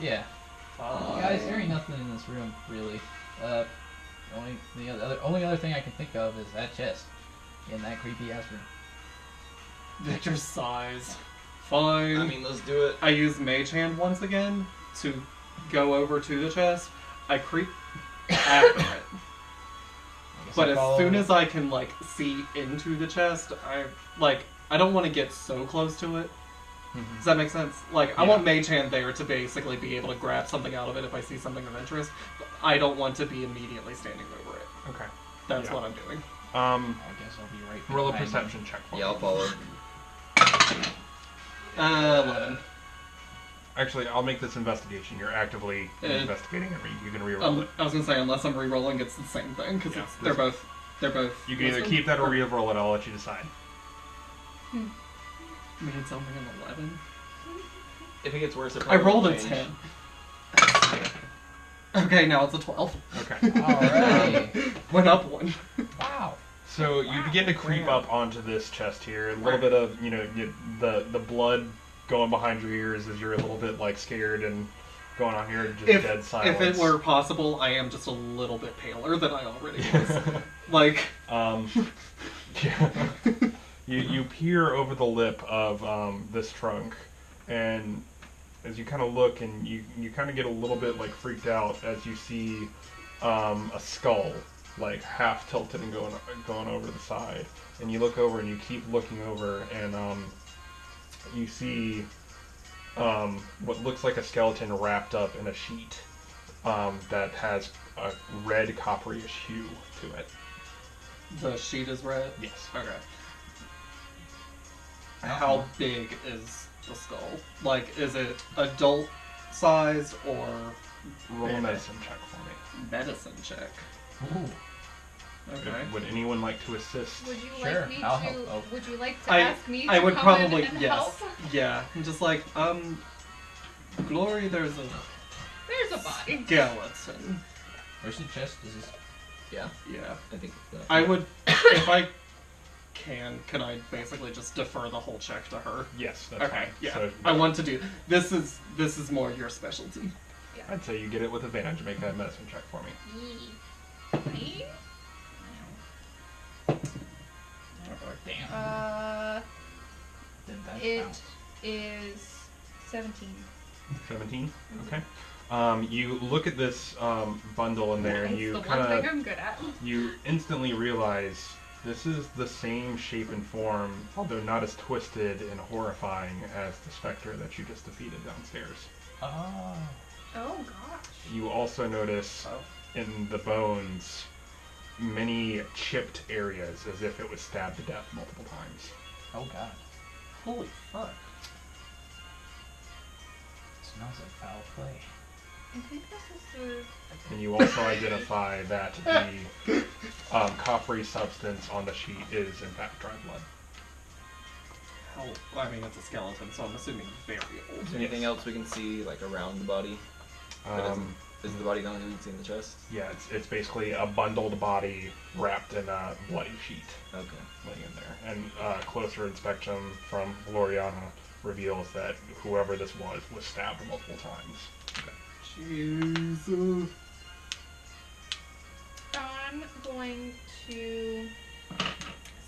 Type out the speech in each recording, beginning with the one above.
Yeah. Guys, there ain't nothing in this room, really. Only other thing I can think of is that chest in that creepy ass room. Victor sighs. Fine. I mean, let's do it. I use Mage Hand once again to go over to the chest. I creep after it. But as soon as I can, like, see into the chest, I don't want to get so close to it. Mm-hmm. Does that make sense? Like, I want Mage Hand there to basically be able to grab something out of it if I see something of interest. But I don't want to be immediately standing over it. Okay. That's what I'm doing. I guess I'll be right Roll a behind perception check for me. Yeah, I'll follow. 11. Actually, I'll make this investigation. You're actively investigating it. You can reroll it. I was gonna say, unless I'm re-rolling, it's the same thing, because they're both... You can either keep that or re-roll it. I'll let you decide. I mean, it's only an 11. If it gets worse, I rolled a 10. Okay, now it's a 12. Okay. Alright. Went up 1. Wow. So you begin to creep up onto this chest here. A little bit of, the blood going behind your ears as you're a little bit, like, scared and going on here, just dead silence. If it were possible, I am just a little bit paler than I already was. Like... Yeah. You peer over the lip of this trunk, and as you kind of look, and you kind of get a little bit, like, freaked out as you see a skull, like, half tilted and going over the side. And you look over, and you keep looking over, and you see what looks like a skeleton wrapped up in a sheet that has a red coppery-ish hue to it. The sheet is red? Yes. Okay. How big is the skull? Like, is it adult size or... Roll a medicine check for me. Medicine check. Ooh. Okay. Would anyone like to assist? Would you Sure, like me I'll to? help. Oh. Would you like to I ask me to would come probably, in and yes. help? Yeah. I'm just like, Glory, there's a There's a body. skeleton. Where's the chest? Is this... Yeah, Yeah. I think. I would, if I can I basically just defer the whole check to her? Yes, that's Okay, fine. yeah. So, I want to do, this is more your specialty. I'd say you get it with advantage. Make that medicine check for me. Me? Damn. It is 17. 17? Okay. You look at this bundle in there, and It's you the one kind thing of I'm good at. you instantly realize this is the same shape and form, although not as twisted and horrifying as the specter that you just defeated downstairs. Oh. Oh gosh. You also notice in the bones many chipped areas, as if it was stabbed to death multiple times. Oh god. Holy fuck. Smells like foul play. I think this is the... And you also identify that the coppery substance on the sheet is in fact dried blood. Well, I mean, it's a skeleton, so I'm assuming very old. Is there anything else we can see, like, around the body? Is the body the only thing we can see in the chest? Yeah, it's basically a bundled body wrapped in a bloody sheet. Okay. Laying in there. And closer inspection from Gloriana reveals that whoever this was stabbed multiple times. Okay. Jesus. I'm going to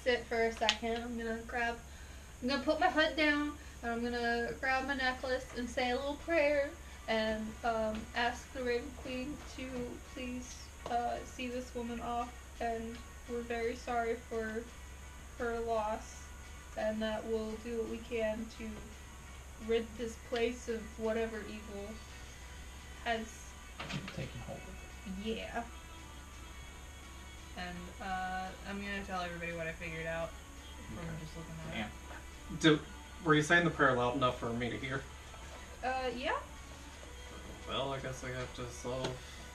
sit for a second. I'm gonna put my hood down, and I'm gonna grab my necklace and say a little prayer, and ask the Raven Queen to please see this woman off, and we're very sorry for her loss, and that we'll do what we can to rid this place of whatever evil has Taking hold of it. Yeah. And I'm gonna tell everybody what I figured out from just looking at it. Were you saying the prayer loud enough for me to hear? Yeah. Well, I guess I have to solve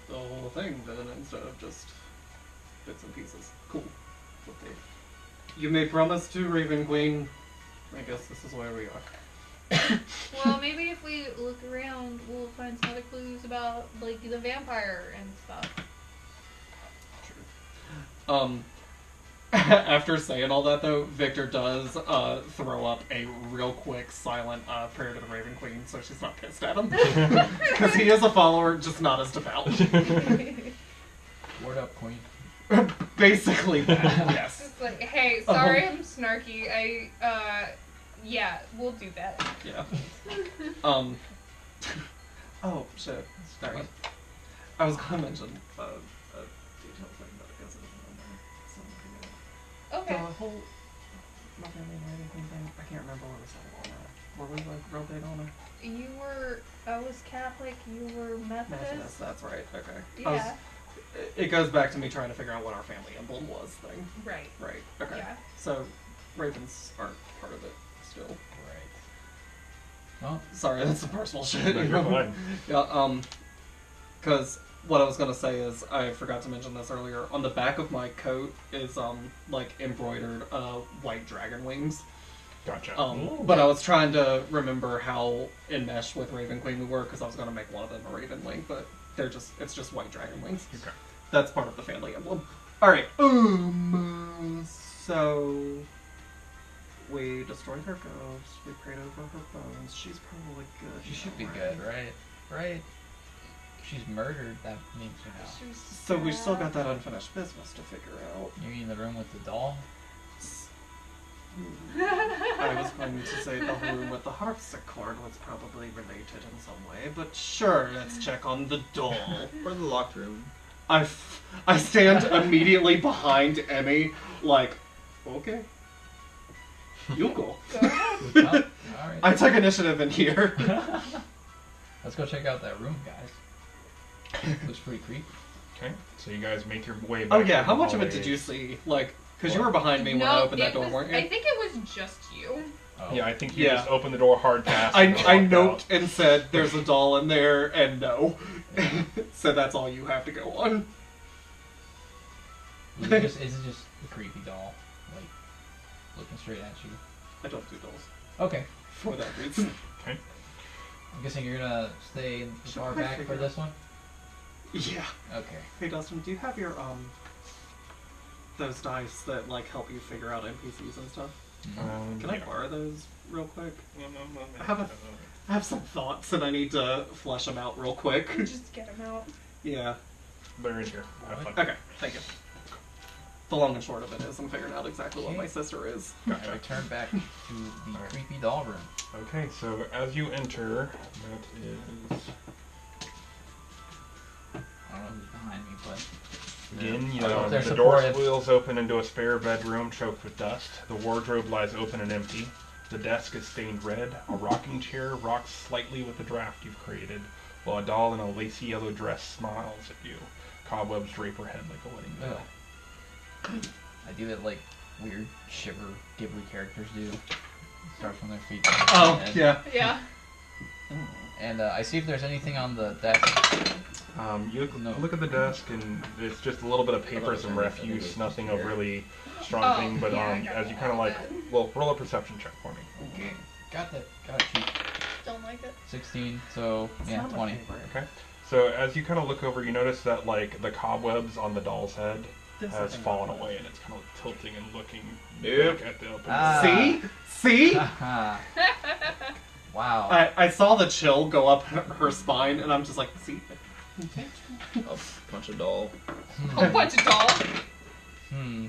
the whole thing then instead of just bits and pieces. Cool. Okay. You may promise to, Raven Queen. I guess this is where we are. Well, maybe if we look around, we'll find some other clues about, like, the vampire and stuff. True. After saying all that, though, Victor does throw up a real quick, silent prayer to the Raven Queen, so she's not pissed at him. Because he is a follower, just not as devout. Word up, Queen. Basically that, yes. It's like, hey, sorry I'm snarky. Yeah, we'll do that. Yeah. Oh, shit. Sorry. I was going to mention a detail thing, but I guess it doesn't matter. Okay. The whole my family and everything thing, I can't remember what we said on that. Were we like real big on it? I was Catholic, you were Methodist. That's right, okay. Yeah. It goes back to me trying to figure out what our family emblem was thing. Right. Right, okay. Yeah. So, ravens aren't part of it still. Right. Well, Sorry, that's some personal shit. No, you're fine. Yeah, because what I was gonna say is, I forgot to mention this earlier, on the back of my coat is, like, embroidered, white dragon wings. Gotcha. But I was trying to remember how enmeshed with Raven Queen we were, because I was gonna make one of them a Raven wing, but it's just white dragon wings. Okay. That's part of the family emblem. Alright, so... we destroyed her ghost, we prayed over her bones, she's probably good. she should be good, right? Right? She's murdered, that means, you know. So we still got that unfinished business to figure out. You mean the room with the doll? I was going to say the room with the harpsichord was probably related in some way, but sure, let's check on the doll. Or the locked room. I stand immediately behind Emmy, like, okay. You go. Go ahead. Well, alright. I took initiative in here. Let's go check out that room, guys. Looks pretty creepy. Okay, so you guys make your way back. Oh yeah, to how the much of it hallway. did you see? Like, because you were behind me when I opened that door, weren't you? I think it was just you. Oh. Yeah, I think you Yeah. just opened the door hard fast. I and walked note out. and said there's a doll in there, and no. So that's all you have to go on. Is it just a creepy doll? Like, looking straight at you? I don't do dolls. Okay. For that reason. Okay. I'm guessing you're gonna stay far I back for figure- this one? Yeah. Okay. Hey Dustin, do you have your those dice that like help you figure out NPCs and stuff? Can I borrow those real quick? I have some thoughts and I need to flesh them out real quick. Just get him out. Yeah. They're in here. Have fun. Okay, thank you. The long and short of it is I'm figuring out exactly what my sister is. I return back to the creepy doll room. Okay, so as you enter, that is I don't know who's behind me, but again, you I know, hope they're the door supportive. wheels open into a spare bedroom choked with dust. The wardrobe lies open and empty. The desk is stained red. A rocking chair rocks slightly with the draft you've created, while a doll in a lacy yellow dress smiles at you. Cobwebs drape her head like a wedding veil. I do that like weird shiver Ghibli characters do. Start from their feet. Oh, and, yeah. Yeah. And I see if there's anything on the desk. You look at the desk, and it's just a little bit of papers and refuse, nothing of really strong Oh, thing, but yeah, I got as you that. kind of like, well, roll a perception check for me. Okay. Got it, Chief. Don't like it. 16, so It's yeah, not my 20. favorite. Okay. So as you kind of look over, you notice that like the cobwebs on the doll's head This has thing fallen I away, and it's kind of tilting and looking Yep. back at the open Ah. door. See? Haha. Wow. I saw the chill go up her spine, and I'm just like, see? A bunch of doll. A bunch of dolls. Hmm.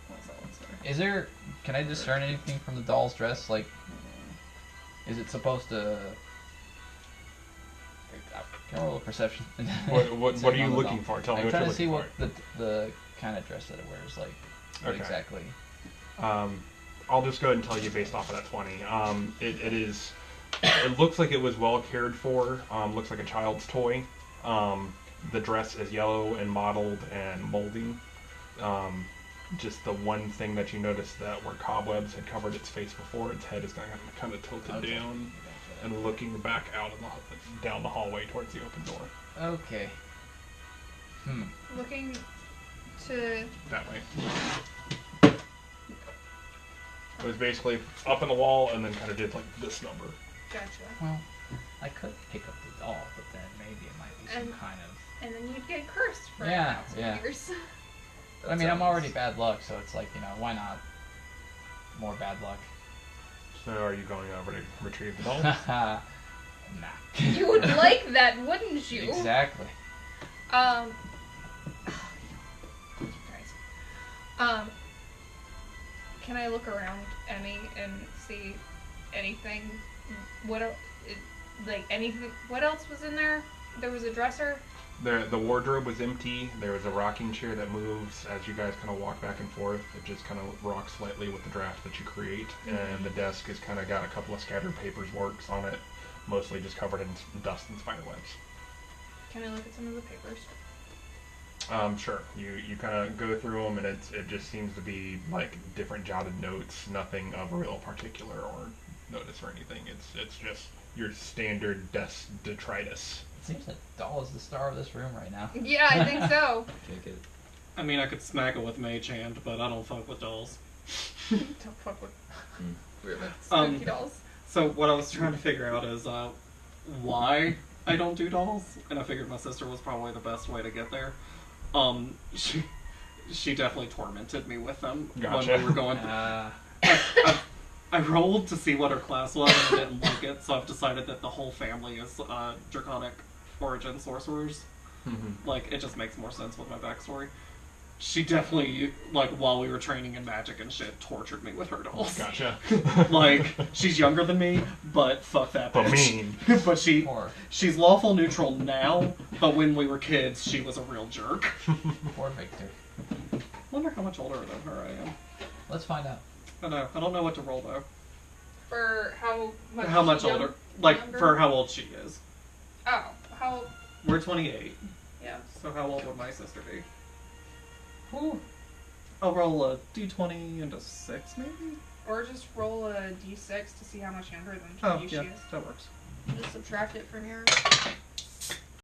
What's that one say? Is there? Can I discern anything from the doll's dress? Like, is it supposed to? Can I roll a perception? What are you looking for? Tell me I'm what trying you're to see looking what the kind of dress that it wears. Like, what Okay. exactly? I'll just go ahead and tell you based off of that 20. It is. It looks like it was well cared for. Looks like a child's toy. The dress is yellow and mottled and moldy. Just the one thing that you noticed that where cobwebs had covered its face before, its head is kind of tilted Okay. down and looking back out down the hallway towards the open door. Okay. Hmm. Looking to. That way. It was basically up in the wall and then kind of did like this number. Gotcha. Well, I could pick up the doll, but then maybe it might be some And- kind of. And then you'd get cursed for Yeah, 1,000 yeah. years. I mean, I'm already bad luck, so it's like, why not? More bad luck. So are you going over to retrieve the doll? Nah. You would like that, wouldn't you? Exactly. Can I look around any and see anything? Anything? What else was in there? There was a dresser. The wardrobe was empty. There was a rocking chair that moves as you guys kind of walk back and forth. It just kind of rocks slightly with the draft that you create. And the desk has kind of got a couple of scattered papers works on it, mostly just covered in dust and spider webs. Can I look at some of the papers? Sure. You kind of go through them, and it just seems to be like different jotted notes, nothing of real particular or notice or anything. It's just your standard desk detritus. It seems like Doll is the star of this room right now. Yeah, I think so. Take it. I mean, I could smack it with Mage Hand, but I don't fuck with dolls. Don't fuck with Weird. spooky dolls. So what I was trying to figure out is why I don't do dolls, and I figured my sister was probably the best way to get there. She definitely tormented me with them Gotcha. when we were going. I rolled to see what her class was, and I didn't like it, so I've decided that the whole family is draconic origin sorcerers. Mm-hmm. Like, it just makes more sense with my backstory. She definitely, like, while we were training in magic and shit, tortured me with her dolls. Gotcha. Like, she's younger than me, but fuck that bitch. But mean. But Poor she's lawful neutral now, but when we were kids, she was a real jerk. Victor. Wonder how much older than her I am. Let's find out. I don't know. I don't know what to roll, though. For how much? How much older? Like, younger? for how old she is. Oh, how? We're 28. Yeah. So how old would my sister be? Whew. I'll roll a d20 into 6, maybe? Or just roll a d6 to see how much younger than Oh, you yeah, she is. that works. Just subtract it from yours.